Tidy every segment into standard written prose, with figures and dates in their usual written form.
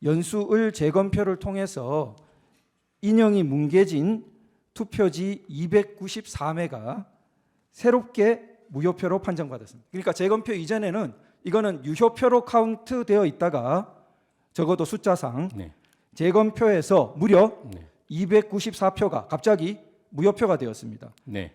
연수을 재검표를 통해서 인형이 뭉개진 투표지 294매가 새롭게 무효표로 판정받았습니다. 그러니까 재검표 이전에는 이거는 유효표로 카운트되어 있다가 적어도 숫자상 네. 재검표에서 무려 네. 294표가 갑자기 무효표가 되었습니다. 네.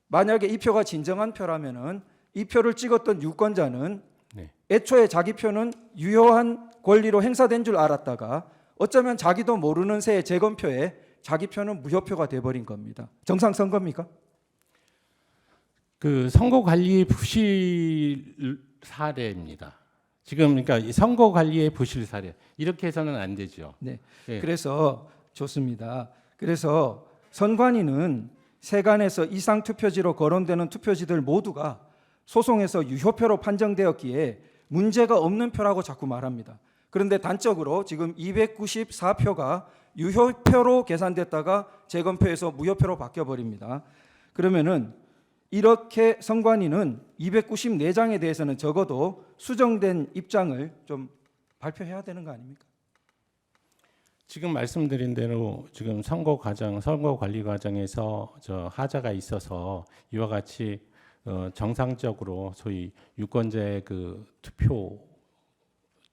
만약에 이 표가 진정한 표라면은 이 표를 찍었던 유권자는 네. 애초에 자기 표는 유효한 권리로 행사된 줄 알았다가 어쩌면 자기도 모르는 새에 재검표에 자기 표는 무효표가 돼버린 겁니다. 정상 선거입니까? 그 선거 관리 부실 사례입니다. 지금 그러니까 이 선거 관리의 부실 사례 이렇게 해서는 안 되죠. 네. 네. 그래서 좋습니다. 그래서 선관위는 세간에서 이상 투표지로 거론되는 투표지들 모두가 소송에서 유효표로 판정되었기에 문제가 없는 표라고 자꾸 말합니다. 그런데 단적으로 지금 294표가 유효표로 계산됐다가 재검표에서 무효표로 바뀌어 버립니다. 그러면은 이렇게 선관위는 294장에 대해서는 적어도 수정된 입장을 좀 발표해야 되는 거 아닙니까? 지금 말씀드린 대로 지금 선거 관리 과정에서 하자가 있어서 이와 같이 정상적으로 소위 유권자의 그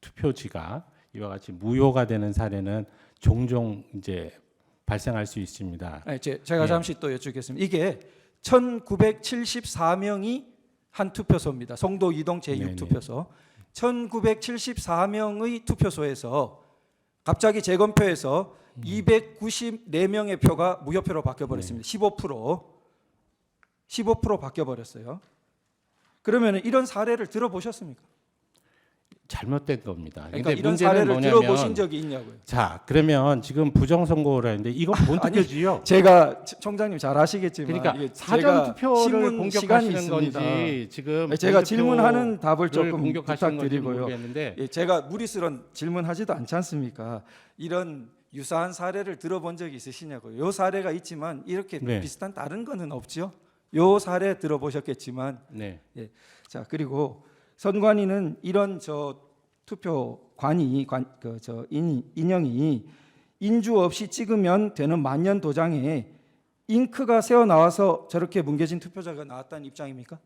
투표지가 이와 같이 무효가 되는 사례는 종종 이제 발생할 수 있습니다. 네, 제가 잠시 또 여쭙겠습니다. 이게 1974명이 한 투표소입니다. 송도 이동 제6투표소. 1974명의 투표소에서 갑자기 재검표에서 294명의 표가 무효표로 바뀌어버렸습니다. 15% 바뀌어버렸어요. 그러면 이런 사례를 들어보셨습니까? 잘못된 겁니다. 그러니까 근데 이런 문제는 사례를 뭐냐면, 들어보신 적이 있냐고요. 자, 그러면 지금 부정선거를 하는데 이건 본 아니, 투표지요. 제가 총장님 잘 아시겠지만 그러니까 이게 사전 제가 투표를 신문 시간이 공격하시는 있습니다. 건지 지금 제가 질문하는 답을 조금 공격하시는 건지 부탁드리고요. 모르겠는데 예, 제가 무리스런 질문하지도 않지 않습니까? 이런 유사한 사례를 들어본 적이 있으시냐고요. 이 사례가 있지만 이렇게 네. 비슷한 다른 거는 없죠. 이 사례 들어보셨겠지만, 네. 예. 자 그리고 선관위는 이런 투표관이 인형이 인주 없이 찍으면 되는 만년 도장에 잉크가 새어 나와서 저렇게 뭉개진 투표자가 나왔다는 입장입니까?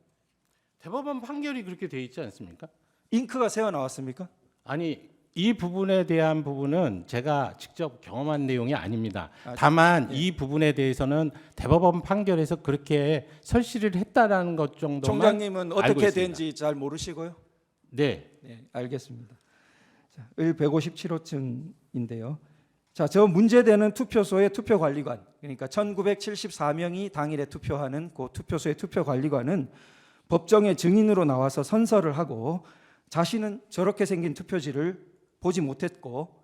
대법원 판결이 그렇게 돼 있지 않습니까? 잉크가 새어 나왔습니까? 아니 이 부분에 대한 부분은 제가 직접 경험한 내용이 아닙니다. 아, 다만 네. 이 부분에 대해서는 대법원 판결에서 그렇게 설시를 했다라는 것 정도만 총장님은 알고 어떻게 있습니다. 된지 잘 모르시고요? 네. 네, 알겠습니다. 자, 을 157호증인데요. 자, 저 문제되는 투표소의 투표관리관, 그러니까 1974명이 당일에 투표하는 그 투표소의 투표관리관은 법정의 증인으로 나와서 선서를 하고 자신은 저렇게 생긴 투표지를 보지 못했고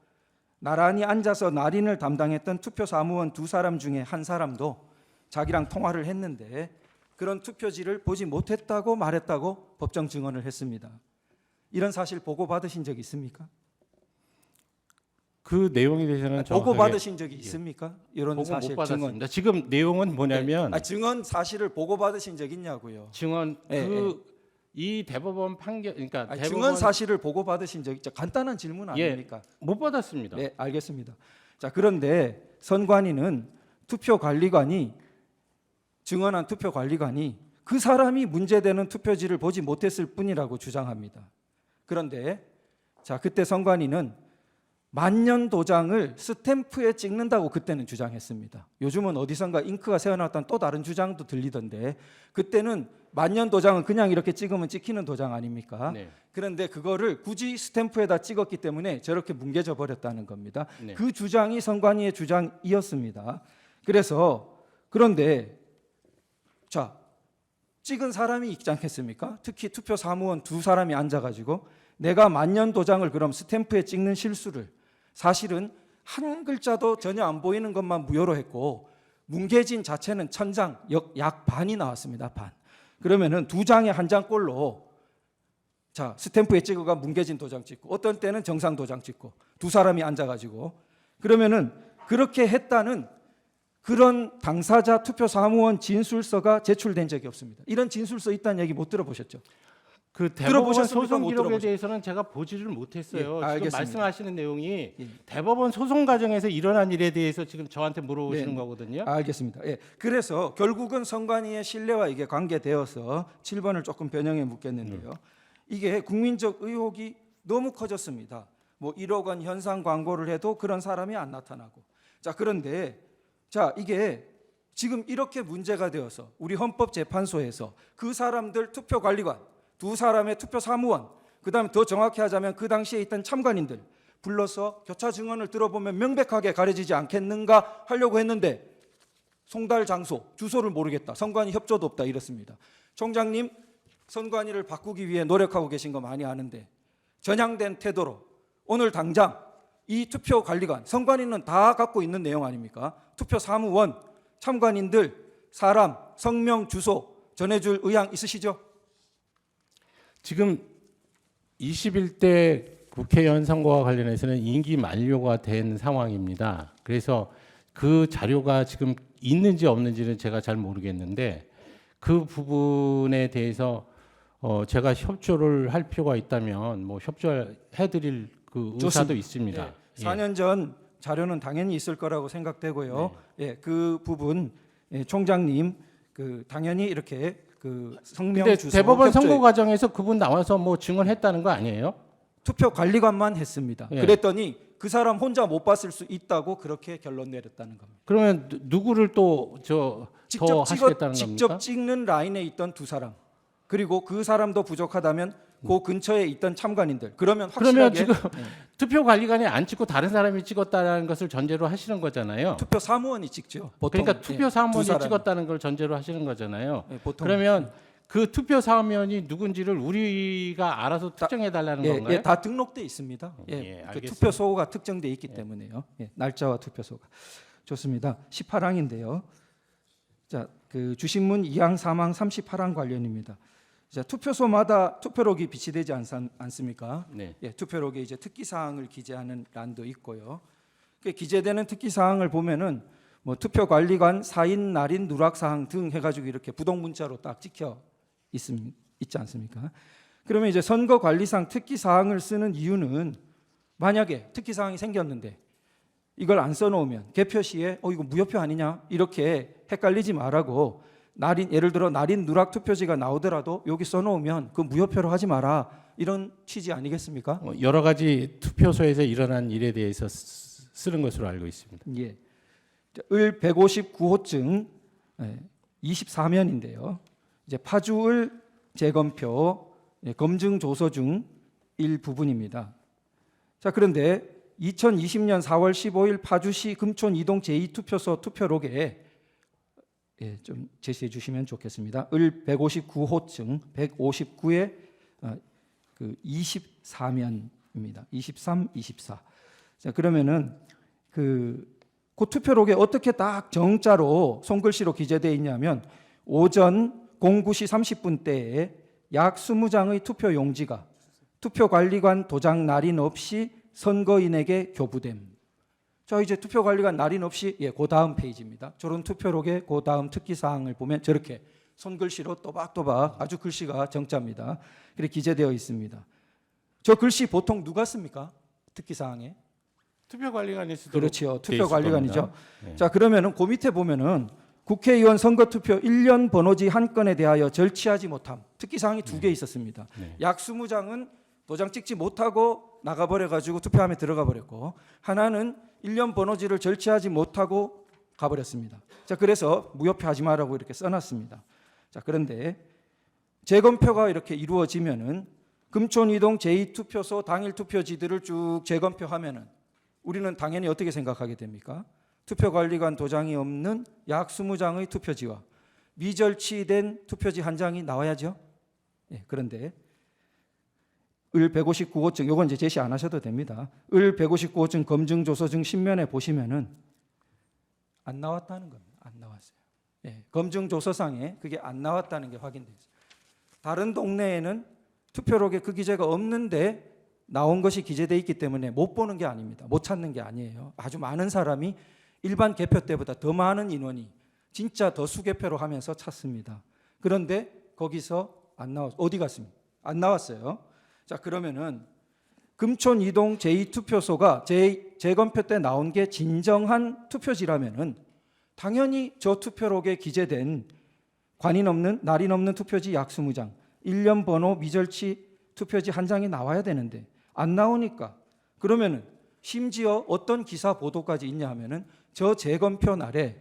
나란히 앉아서 날인을 담당했던 투표 사무원 두 사람 중에 한 사람도 자기랑 통화를 했는데 그런 투표지를 보지 못했다고 말했다고 법정 증언을 했습니다. 이런 사실 보고받으신 적 있습니까? 그 내용에 대해서는 보고받으신 적이 있습니까? 이런 보고 사실 못 증언. 받았습니다. 지금 내용은 뭐냐면 증언 사실을 보고받으신 적 있냐고요. 증언 예, 이 대법원 판결 그러니까 대법원 증언 사실을 보고받으신 적 있죠. 간단한 질문 아닙니까? 못 받았습니다. 네, 알겠습니다. 자, 그런데 선관위는 투표관리관이 증언한 투표관리관이 그 사람이 문제되는 투표지를 보지 못했을 뿐이라고 주장합니다. 그런데 자, 그때 선관위는 만년 도장을 스탬프에 찍는다고 그때는 주장했습니다. 요즘은 어디선가 잉크가 새어나왔다는 또 다른 주장도 들리던데 그때는 만년 도장은 그냥 이렇게 찍으면 찍히는 도장 아닙니까? 네. 그런데 그거를 굳이 스탬프에다 찍었기 때문에 저렇게 뭉개져 버렸다는 겁니다. 네. 그 주장이 선관위의 주장이었습니다. 그런데 자, 찍은 사람이 있지 않겠습니까? 특히 투표 사무원 두 사람이 앉아가지고 내가 만년 도장을 그럼 스탬프에 찍는 실수를 사실은 한 글자도 전혀 안 보이는 것만 무효로 했고 뭉개진 자체는 천장 약 반이 나왔습니다. 반. 그러면은 두 장에 한 장꼴로 자 스탬프에 찍어가 뭉개진 도장 찍고 어떤 때는 정상 도장 찍고 두 사람이 앉아가지고 그러면은 그렇게 했다는 그런 당사자 투표 사무원 진술서가 제출된 적이 없습니다. 이런 진술서 있다는 얘기 못 들어보셨죠? 그 대법원 들어보셨습니까? 소송 못 기록에 들어보셨- 대해서는 제가 보지를 못했어요. 예, 지금 알겠습니다. 말씀하시는 내용이 예. 대법원 소송 과정에서 일어난 일에 대해서 지금 저한테 물어보시는 네. 거거든요. 알겠습니다. 예. 그래서 결국은 선관위의 신뢰와 이게 관계되어서 7번을 조금 변형해 묻겠는데요. 이게 국민적 의혹이 너무 커졌습니다. 뭐 1억 원 현상 광고를 해도 그런 사람이 안 나타나고. 자, 그런데 자, 이게 지금 이렇게 문제가 되어서 우리 헌법재판소에서 그 사람들 투표관리관, 두 사람의 투표 사무원, 그다음에 더 정확히 하자면 그 당시에 있던 참관인들 불러서 교차 증언을 들어보면 명백하게 가려지지 않겠는가 하려고 했는데 송달 장소, 주소를 모르겠다. 선관위 협조도 없다 이렇습니다. 총장님, 선관위를 바꾸기 위해 노력하고 계신 거 많이 아는데 전향된 태도로 오늘 당장 이 투표관리관, 선관위는 다 갖고 있는 내용 아닙니까? 투표 사무원, 참관인들, 사람, 성명, 주소 전해줄 의향 있으시죠? 지금 21대 국회의원 선거와 관련해서는 임기 만료가 된 상황입니다. 그래서 그 자료가 지금 있는지 없는지는 제가 잘 모르겠는데 그 부분에 대해서 제가 협조를 할 필요가 있다면 뭐 협조해드릴 그 의사도 있습니다. 예, 4년 전 자료는 당연히 있을 거라고 생각되고요. 예, 그 부분 총장님 그 당연히 이렇게 그 성명 근데 주소 대법원 협조해- 선고 과정에서 그분 나와서 뭐 증언했다는 거 아니에요? 투표 관리관만 했습니다. 예. 그랬더니 그 사람 혼자 못 봤을 수 있다고 그렇게 결론 내렸다는 겁니다. 그러면 누구를 또 더 하시겠다는 직접 겁니까? 찍는 라인에 있던 두 사람 그리고 그 사람도 부족하다면 그 근처에 있던 참관인들 그러면 그러면 확실하게 지금 투표 관리관이 안 찍고 다른 사람이 찍었다는 것을 전제로 하시는 거잖아요. 투표 사무원이 찍죠. 보통 그러니까 투표 사무원이 두 사람이. 찍었다는 걸 전제로 하시는 거잖아요. 보통 그러면 그 투표 사무원이 누군지를 우리가 알아서 특정해 달라는 건가요? 예, 다 등록돼 있습니다. 예, 그 알겠습니다. 투표소가 특정돼 있기 때문에요. 예, 날짜와 투표소가 좋습니다. 18항인데요. 자, 그 주신문 2항, 3항, 38항 관련입니다. 자, 투표소마다 투표록이 비치되지 않습니까? 네. 예, 투표록에 이제 특기 사항을 기재하는 란도 있고요. 그 기재되는 특기 사항을 보면은 뭐 투표 관리관, 사인, 날인, 누락 사항 등 해가지고 이렇게 부동 문자로 딱 찍혀 있지 않습니까? 그러면 이제 선거관리상 특기 사항을 쓰는 이유는 만약에 특기 사항이 생겼는데 이걸 안 써놓으면 개표 시에 이거 무효표 아니냐 이렇게 헷갈리지 말라고 날인 예를 들어 날인 누락 투표지가 나오더라도 여기 써놓으면 그 무효표로 하지 마라 이런 취지 아니겠습니까? 여러 가지 투표소에서 일어난 일에 대해서 쓰는 것으로 알고 있습니다. 예. 을 159호증 24면인데요. 이제 파주을 재검표 검증 조서 중 일부분입니다. 자, 그런데 2020년 4월 15일 파주시 금촌 이동 제2투표소 투표록에 좀 제시해 주시면 좋겠습니다. 을 159호증 159의 그 24면입니다. 23, 24. 자, 그러면은 그 투표록에 어떻게 딱 정자로 손글씨로 기재되어 있냐면 오전 09시 30분 때에 약 20장의 투표 용지가 투표관리관 도장 날인 없이 선거인에게 교부됨. 자, 이제 투표관리관 날인 없이 그 다음 페이지입니다. 저런 투표록의 그 다음 특기사항을 보면 저렇게 손글씨로 또박또박 아주 글씨가 정자입니다. 이렇게 기재되어 있습니다. 저 글씨 보통 누가 씁니까? 특기사항에? 투표관리관이 쓰도록 그렇죠. 돼 있을 투표관리관이죠. 겁니다. 네. 자, 그러면은 그 밑에 보면은 국회의원 선거투표 1년 번호지 한 건에 대하여 절취하지 못함. 특기사항이 두 개 있었습니다. 네. 약 20장은 도장 찍지 못하고 나가버려가지고 투표함에 들어가 버렸고 하나는 1년 번호지를 절취하지 못하고 가버렸습니다. 자, 그래서 무효표 하지 마라고 이렇게 써놨습니다. 자, 그런데 재검표가 이렇게 이루어지면은 금촌 이동 제2투표소 당일 투표지들을 쭉 재검표하면은 우리는 당연히 어떻게 생각하게 됩니까? 투표관리관 도장이 없는 약 20장의 투표지와 미절취된 투표지 한 장이 나와야죠. 그런데 을 159호증 요건 이제 제시 안 하셔도 됩니다. 을 159호증 검증조서증 신면에 보시면은 안 나왔다는 겁니다. 안 나왔어요. 검증조서상에 그게 안 나왔다는 게 확인돼요. 다른 동네에는 투표록에 그 기재가 없는데 나온 것이 기재되어 있기 때문에 못 보는 게 아닙니다. 못 찾는 게 아니에요. 아주 많은 사람이 일반 개표 때보다 더 많은 인원이 진짜 더 수개표로 하면서 찾습니다. 그런데 거기서 안 나와 어디 갔습니까? 안 나왔어요. 자, 그러면은 금촌 이동 제2투표소가 재검표 때 나온 게 진정한 투표지라면은 당연히 저 투표록에 기재된 관인 없는 날인 없는 투표지 약 20장, 일련 번호 미절치 투표지 한 장이 나와야 되는데 안 나오니까 그러면은 심지어 어떤 기사 보도까지 있냐 하면은 저 재검표 날에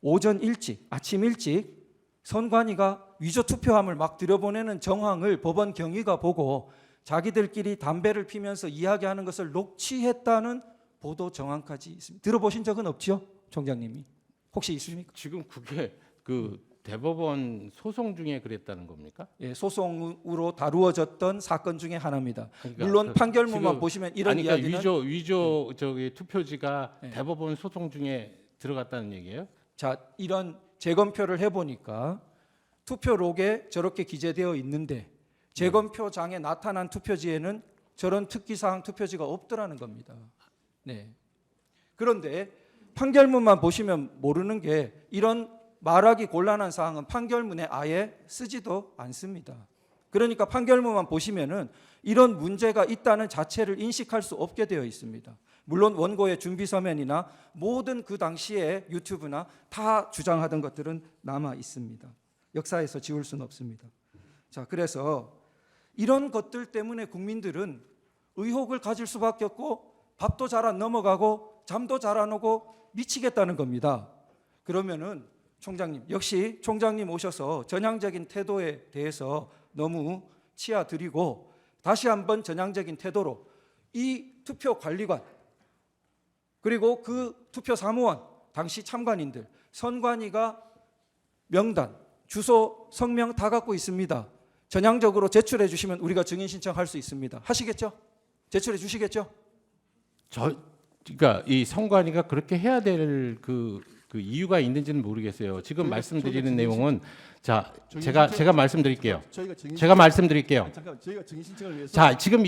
오전 일찍, 아침 일찍 선관위가 위조 투표함을 막 들여보내는 정황을 법원 경위가 보고 자기들끼리 담배를 피면서 이야기하는 것을 녹취했다는 보도 정황까지 있습니다. 들어보신 적은 없죠, 총장님이? 혹시 있습니까? 지금 그게 그 대법원 소송 중에 그랬다는 겁니까? 예, 소송으로 다루어졌던 사건 중에 하나입니다. 그러니까 물론 판결문만 지금 보시면 이런 아니, 그러니까 이야기는 위조 저기 투표지가 네. 대법원 소송 중에 들어갔다는 얘기예요? 자, 이런 재검표를 해보니까 투표록에 저렇게 기재되어 있는데 재검표장에 나타난 투표지에는 저런 특기사항 투표지가 없더라는 겁니다. 네. 그런데 판결문만 보시면 모르는 게 이런 말하기 곤란한 사항은 판결문에 아예 쓰지도 않습니다. 그러니까 판결문만 보시면은 이런 문제가 있다는 자체를 인식할 수 없게 되어 있습니다. 물론 원고의 준비 서면이나 모든 그 당시에 유튜브나 다 주장하던 것들은 남아 있습니다. 역사에서 지울 수는 없습니다. 자, 그래서 이런 것들 때문에 국민들은 의혹을 가질 수밖에 없고 밥도 잘 안 넘어가고 잠도 잘 안 오고 미치겠다는 겁니다. 그러면은 총장님, 역시 총장님 오셔서 전향적인 태도에 대해서 너무 치아드리고 다시 한번 전향적인 태도로 이 투표 관리관 그리고 그 투표 사무원 당시 참관인들 선관위가 명단, 주소, 성명 다 갖고 있습니다. 전향적으로 제출해 주시면 우리가 증인 신청할 수 있습니다. 하시겠죠? 제출해 주시겠죠? 그러니까 이 선관위가 그렇게 해야 될 그 이유가 있는지는 모르겠어요. 지금 말씀드리는 내용은 자 제가 말씀드릴게요. 제가 말씀드릴게요. 잠깐 저희가 증인 신청을 위해서 자 지금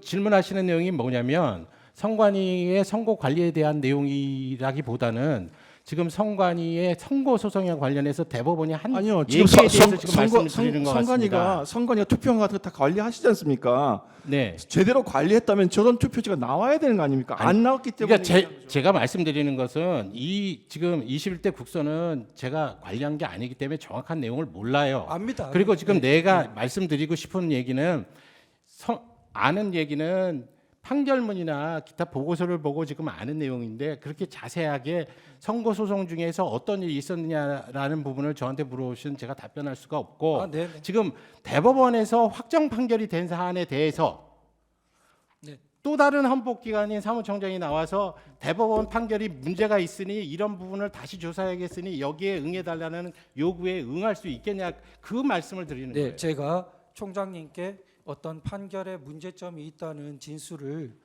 질문하시는 내용이 뭐냐면 선관위의 선거 관리에 대한 내용이라기보다는 지금 선관위의 선거 소송에 관련해서 대법원이 한 아니요 얘기에 지금 대해서 지금 말씀을 드리는 것 같습니다. 선관위가 투표한 같은 거 다 관리하시지 않습니까? 네. 제대로 관리했다면 저런 투표지가 나와야 되는 거 아닙니까? 안 나왔기 때문에 그러니까 제가 말씀드리는 것은 이 지금 21대 국선은 제가 관리한 게 아니기 때문에 정확한 내용을 몰라요. 압니다. 그리고 지금 내가 말씀드리고 싶은 얘기는 아는 얘기는 판결문이나 기타 보고서를 보고 지금 아는 내용인데 그렇게 자세하게 선거 소송 중에서 어떤 일이 있었느냐라는 부분을 저한테 물어보시면 제가 답변할 수가 없고 지금 대법원에서 확정 판결이 된 사안에 대해서 네. 또 다른 헌법기관인 사무총장이 나와서 대법원 판결이 문제가 있으니 이런 부분을 다시 조사해야겠으니 여기에 응해달라는 요구에 응할 수 있겠냐 그 말씀을 드리는 거예요. 제가 총장님께 어떤 판결에 문제점이 있다는 진술을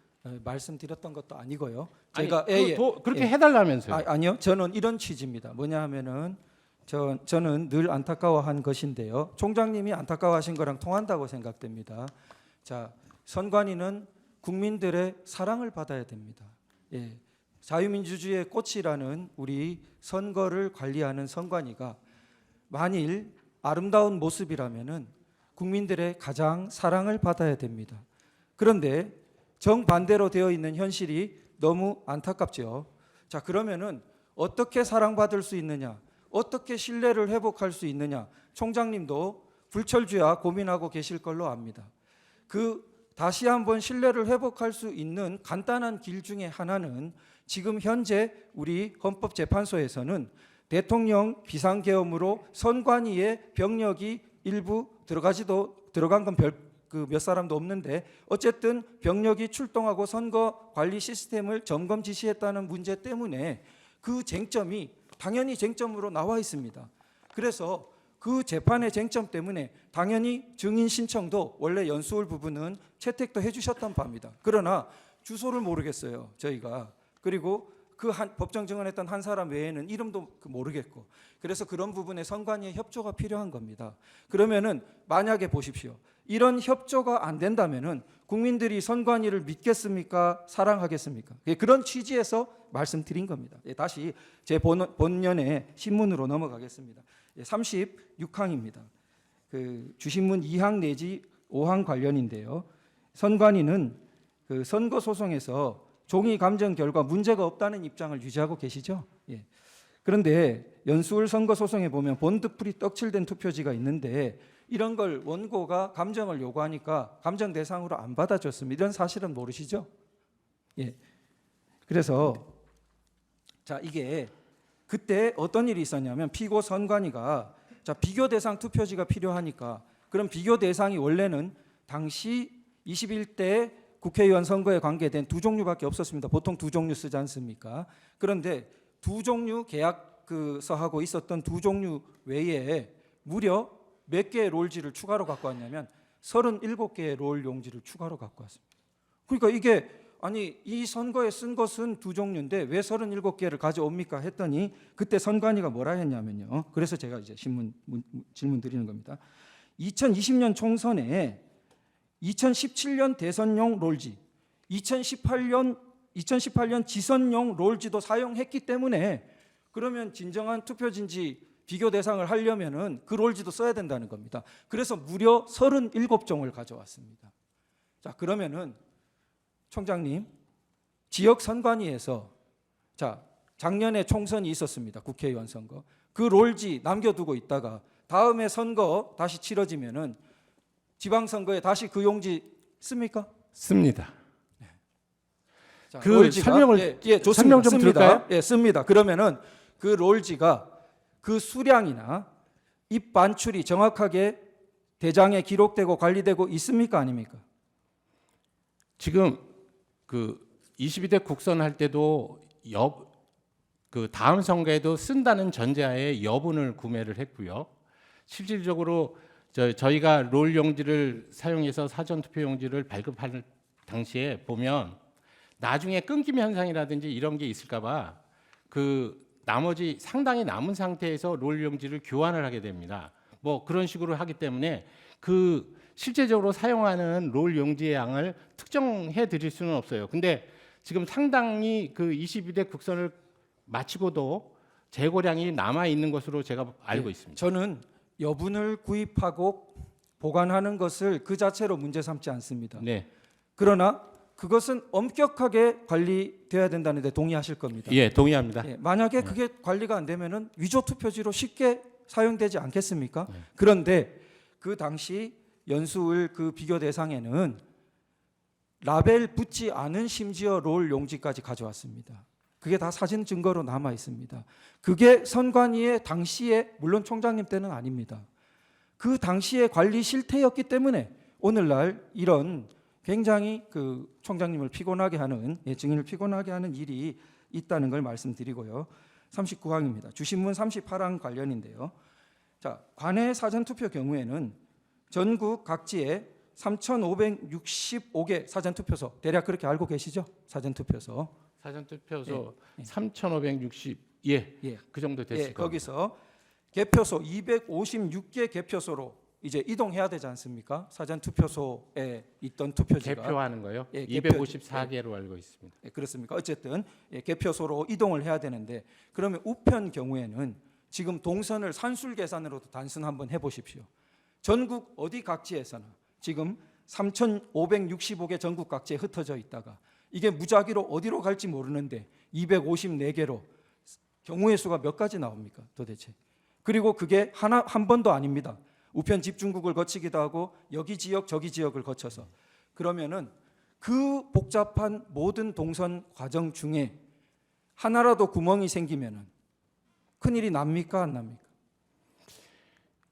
말씀드렸던 것도 아니고요. 제가 그렇게 해달라면서요. 아니요, 저는 이런 취지입니다. 뭐냐 하면은 저는 늘 안타까워한 것인데요. 총장님이 안타까워하신 거랑 통한다고 생각됩니다. 자, 선관위는 국민들의 사랑을 받아야 됩니다. 예, 자유민주주의의 꽃이라는 우리 선거를 관리하는 선관위가 만일 아름다운 모습이라면은 국민들의 가장 사랑을 받아야 됩니다. 그런데 정반대로 되어 있는 현실이 너무 안타깝죠. 자, 그러면은 어떻게 사랑받을 수 있느냐? 어떻게 신뢰를 회복할 수 있느냐? 총장님도 불철주야 고민하고 계실 걸로 압니다. 다시 한번 신뢰를 회복할 수 있는 간단한 길 중에 하나는 지금 현재 우리 헌법재판소에서는 대통령 비상계엄으로 선관위의 병력이 일부 들어간 건 몇 사람도 없는데 어쨌든 병력이 출동하고 선거 관리 시스템을 점검 지시했다는 문제 때문에 그 쟁점이 당연히 쟁점으로 나와 있습니다. 그래서 그 재판의 쟁점 때문에 당연히 증인 신청도 원래 연수울 부분은 채택도 해주셨던 바입니다. 그러나 주소를 모르겠어요, 저희가. 그리고 그 법정 증언했던 한 사람 외에는 이름도 모르겠고, 그래서 그런 부분에 선관위의 협조가 필요한 겁니다. 그러면은 만약에 보십시오, 이런 협조가 안 된다면은 국민들이 선관위를 믿겠습니까? 사랑하겠습니까? 그런 취지에서 말씀드린 겁니다. 다시 제 본연의 신문으로 넘어가겠습니다. 36항입니다. 주신문 2항 내지 5항 관련인데요. 선관위는 그 선거 소송에서 종이 감정 결과 문제가 없다는 입장을 유지하고 계시죠. 예. 그런데 연수울 선거 소송에 보면 본드풀이 떡칠된 투표지가 있는데 이런 걸 원고가 감정을 요구하니까 감정 대상으로 안 받아줬습니다. 이런 사실은 모르시죠? 예. 그래서 자 이게 그때 어떤 일이 있었냐면 피고 선관위가 자 비교 대상 투표지가 필요하니까 그럼 비교 대상이 원래는 당시 21대 국회의원 선거에 관계된 두 종류밖에 없었습니다. 보통 두 종류 쓰지 않습니까? 그런데 두 종류 계약서하고 있었던 두 종류 외에 무려 몇 개의 롤지를 추가로 갖고 왔냐면 37개의 롤 용지를 추가로 갖고 왔습니다. 그러니까 이게 아니 이 선거에 쓴 것은 두 종류인데 왜 37개를 가져옵니까 했더니 그때 선관위가 뭐라 했냐면요. 그래서 제가 이제 질문 드리는 겁니다. 2020년 총선에 2017년 대선용 롤지, 2018년 지선용 롤지도 사용했기 때문에 그러면 진정한 투표지인지 비교 대상을 하려면은 그 롤지도 써야 된다는 겁니다. 그래서 무려 37종을 가져왔습니다. 자, 그러면은 총장님, 지역 선관위에서 자, 작년에 총선이 있었습니다. 국회의원 선거. 그 롤지 남겨두고 있다가 다음에 선거 다시 치러지면은 지방선거에 다시 그 용지 씁니까? 씁니다. 자, 그 롤지가, 설명을 좋습니다. 설명 좀 씁니다. 들을까요? 예, 씁니다. 그러면은 그 롤지가 그 수량이나 입 반출이 정확하게 대장에 기록되고 관리되고 있습니까, 아닙니까? 지금 그 22대 국선 할 때도 그 다음 선거에도 쓴다는 전제하에 여분을 구매를 했고요. 실질적으로 저희가 롤 용지를 사용해서 사전 투표 용지를 발급할 당시에 보면 나중에 끊김 현상이라든지 이런 게 있을까봐 그 나머지 상당히 남은 상태에서 롤 용지를 교환을 하게 됩니다. 뭐 그런 식으로 하기 때문에 그 실제적으로 사용하는 롤 용지의 양을 특정해 드릴 수는 없어요. 근데 지금 상당히 그 22대 국선을 마치고도 재고량이 남아 있는 것으로 제가 알고 있습니다. 저는 여분을 구입하고 보관하는 것을 그 자체로 문제 삼지 않습니다. 네. 그러나 그것은 엄격하게 관리돼야 된다는 데 동의하실 겁니다. 예, 동의합니다. 예, 만약에 그게 관리가 안 되면은 위조 투표지로 쉽게 사용되지 않겠습니까? 네. 그런데 그 당시 연수을 그 비교 대상에는 라벨 붙지 않은 심지어 롤 용지까지 가져왔습니다. 그게 다 사진 증거로 남아 있습니다. 그게 선관위의 당시에 물론 총장님 때는 아닙니다. 그 당시의 관리 실태였기 때문에 오늘날 이런 굉장히 그 총장님을 피곤하게 하는 증인을 피곤하게 하는 일이 있다는 걸 말씀드리고요. 39항입니다. 주신문 38항 관련인데요. 자, 관내 사전 투표 경우에는 전국 각지에 3,565개 사전 투표소 대략 그렇게 알고 계시죠? 사전 투표소. 사전 투표소 예. 3,560 예. 예. 그 정도 됐을 예, 겁니다. 거기서 개표소 256개 개표소로 이제 이동해야 되지 않습니까? 사전 투표소에 있던 투표지가 개표하는 거요? 예, 개표- 254개로 알고 있습니다. 예, 그렇습니까? 어쨌든 개표소로 이동을 해야 되는데 그러면 우편 경우에는 지금 동선을 산술 계산으로도 단순 한번 해보십시오. 전국 어디 각지에서나 지금 3,565개 전국 각지에 흩어져 있다가 이게 무작위로 어디로 갈지 모르는데 254개로 경우의 수가 몇 가지 나옵니까 도대체? 그리고 그게 한 번도 아닙니다. 우편 집중국을 거치기도 하고 여기 지역 저기 지역을 거쳐서 그러면은 그 복잡한 모든 동선 과정 중에 하나라도 구멍이 생기면은 큰일이 납니까 안 납니까?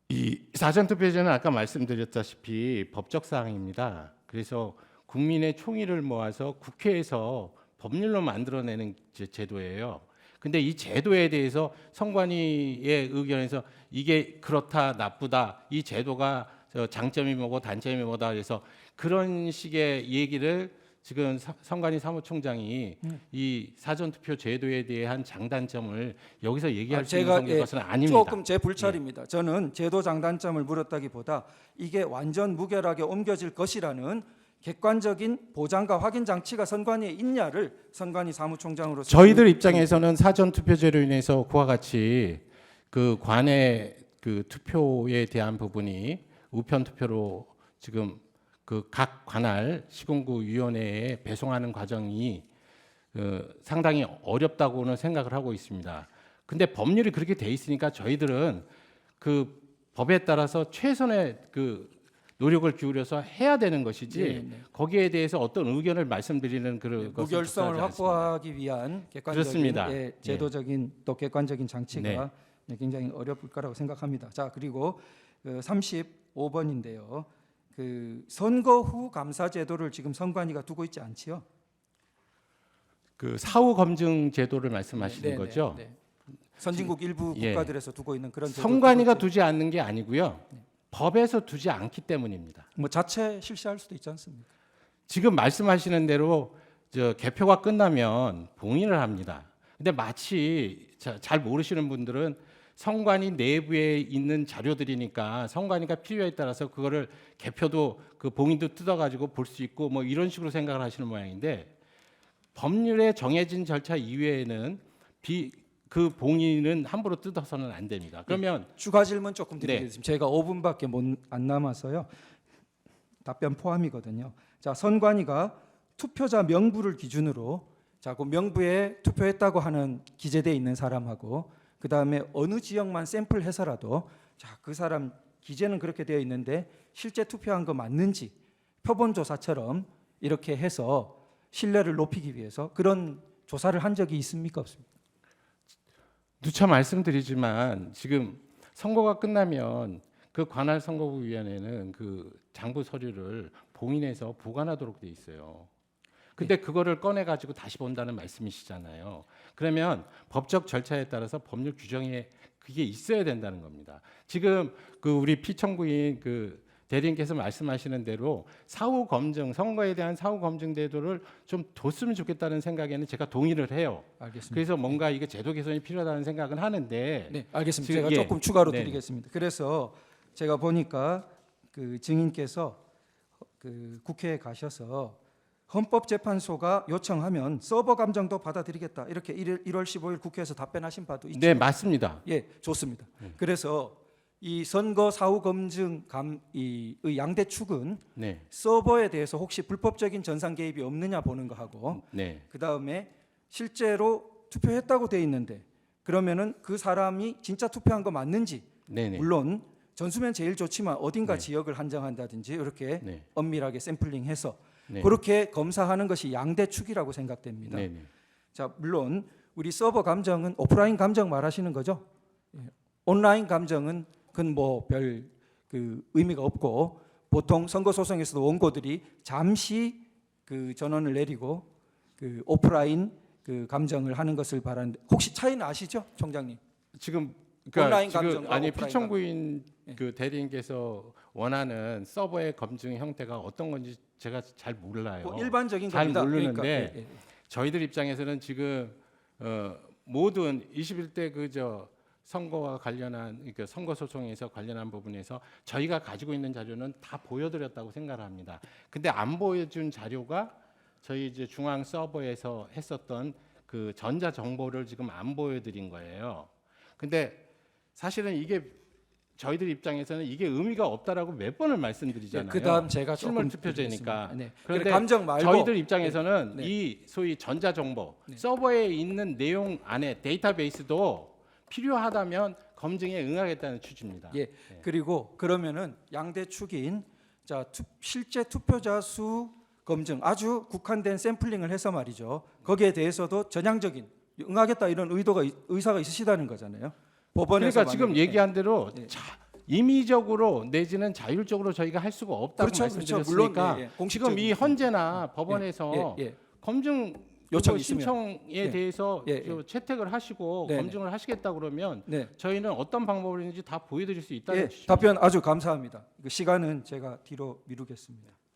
이 사전 투표제는 아까 말씀드렸다시피 법적 사항입니다. 그래서 국민의 총의를 모아서 국회에서 법률로 만들어내는 제도예요. 근데 이 제도에 대해서 선관위의 의견에서 이게 그렇다 나쁘다 이 제도가 장점이 뭐고 단점이 뭐다 그래서 그런 식의 얘기를 지금 선관위 사무총장이 이 사전투표 제도에 대한 장단점을 여기서 얘기할 수 있는 것은 아닙니다. 조금 제 불찰입니다. 저는 제도 장단점을 물었다기보다 이게 완전 무결하게 옮겨질 것이라는 객관적인 보장과 확인 장치가 선관위에 있냐를 선관위 사무총장으로서 저희들 입장에서는 사전 투표제로 인해서 그와 같이 그 관내 그 투표에 대한 부분이 우편 투표로 지금 그 각 관할 시군구 위원회에 배송하는 과정이 상당히 어렵다고는 생각을 하고 있습니다. 근데 법률이 그렇게 돼 있으니까 저희들은 그 법에 따라서 최선의 그 노력을 기울여서 해야 되는 것이지 네, 네. 거기에 대해서 어떤 의견을 말씀드리는 그런 것을 무결성을 주장하지 않습니다. 확보하기 위한 객관적인 그렇습니다. 제도적인 또 객관적인 장치가 네. 굉장히 어려울 거라고 생각합니다. 자, 그리고 그 35번인데요. 그 선거 후 감사 제도를 지금 선관위가 두고 있지 않지요? 그 사후 검증 제도를 말씀하시는 네, 네, 거죠? 네. 선진국 일부 예. 국가들에서 두고 있는 그런 제도 선관위가 두고 있죠. 두지 않는 게 아니고요. 법에서 두지 않기 때문입니다. 뭐 자체 실시할 수도 있지 않습니까? 지금 말씀하시는 대로 저 개표가 끝나면 봉인을 합니다. 근데 마치 잘 모르시는 분들은 선관위 내부에 있는 자료들이니까 선관위가 필요에 따라서 그거를 개표도 그 봉인도 뜯어가지고 볼 수 있고 뭐 이런 식으로 생각을 하시는 모양인데 법률에 정해진 절차 이외에는 그 봉인은 함부로 뜯어서는 안 됩니다. 그러면 추가 질문 조금 네. 드리겠습니다. 제가 5분밖에 안 남아서요. 답변 포함이거든요. 자, 선관위가 투표자 명부를 기준으로 자, 그 명부에 투표했다고 하는 기재돼 있는 사람하고 그 다음에 어느 지역만 샘플해서라도 자, 그 사람 기재는 그렇게 되어 있는데 실제 투표한 거 맞는지 표본 조사처럼 이렇게 해서 신뢰를 높이기 위해서 그런 조사를 한 적이 있습니까 없습니까? 누차 말씀드리지만 지금 선거가 끝나면 그 관할 선거구위원회는 그 장부 서류를 봉인해서 보관하도록 돼 있어요. 근데 그거를 꺼내 가지고 다시 본다는 말씀이시잖아요. 그러면 법적 절차에 따라서 법률 규정에 그게 있어야 된다는 겁니다. 지금 그 우리 피청구인 그 대리인께서 말씀하시는 대로 사후 검증, 선거에 대한 사후 검증 제도를 좀 뒀으면 좋겠다는 생각에는 제가 동의를 해요. 알겠습니다. 그래서 뭔가 이게 제도 개선이 필요하다는 생각은 하는데 네, 알겠습니다. 지금, 제가 예. 조금 추가로 네. 드리겠습니다. 그래서 제가 보니까 그 증인께서 그 국회에 가셔서 헌법재판소가 요청하면 서버 감정도 받아들이겠다 이렇게 1월 15일 국회에서 답변하신 바도 있죠. 네, 맞습니다. 예, 좋습니다. 그래서 이 선거 사후 검증 의 양대 축은 네. 서버에 대해서 혹시 불법적인 전산 개입이 없느냐 보는 거 하고 네. 그 다음에 실제로 투표했다고 돼 있는데 그러면은 그 사람이 진짜 투표한 거 맞는지 네, 네. 물론 전수면 제일 좋지만 어딘가 네. 지역을 한정한다든지 이렇게 네. 엄밀하게 샘플링해서 네. 그렇게 검사하는 것이 양대 축이라고 생각됩니다. 네, 네. 자, 물론 우리 서버 감정은 오프라인 감정 말하시는 거죠? 예. 온라인 감정은 그건 뭐 별 그 의미가 없고 보통 선거 소송에서도 원고들이 잠시 그 전원을 내리고 그 오프라인 그 감정을 하는 것을 바라는데 혹시 차이는 아시죠, 총장님? 지금 온라인 지금 감정과 아니 오프라인 피청구인 감정. 그 대리인께서 원하는 서버의 검증 형태가 어떤 건지 제가 잘 몰라요. 뭐 일반적인 잘 겁니다. 모르는데 그러니까, 예. 저희들 입장에서는 지금 모든 21대 그저 선거와 관련한 그러니까 선거 소송에서 관련한 부분에서 저희가 가지고 있는 자료는 다 보여드렸다고 생각합니다. 근데 안 보여준 자료가 저희 이제 중앙 서버에서 했었던 그 전자 정보를 지금 안 보여드린 거예요. 근데 사실은 이게 저희들 입장에서는 이게 의미가 없다라고 몇 번을 말씀드리잖아요. 그다음 제가 실물 조금 투표제니까. 드리겠습니다. 네. 그런데 감정 말고 저희들 입장에서는 네. 이 소위 전자 정보 네. 서버에 있는 내용 안에 데이터베이스도 필요하다면 검증에 응하겠다는 취지입니다. 예. 그리고 그러면은 양대 축인 자 실제 투표자 수 검증 아주 국한된 샘플링을 해서 말이죠. 거기에 대해서도 전향적인 응하겠다 이런 의사가 있으시다는 거잖아요. 법원에서 그러니까 지금 만약에. 얘기한 대로 예. 임의적으로 내지는 자율적으로 저희가 할 수가 없다고 그렇죠, 말씀드렸으니까 물론, 예, 예. 지금 공식적인 이 헌재나 법원에서 예, 예. 검증 요청 그거 있으면. 신청에 예. 대해서 예, 예. 저 채택을 하시고 네, 검증을 하시겠다 그러면 네. 저희는 어떤 방법을 있는지 다 보여드릴 수 있다는 예, 취지입니다. 답변 아주 감사합니다. 그 시간은 제가 뒤로 미루겠습니다.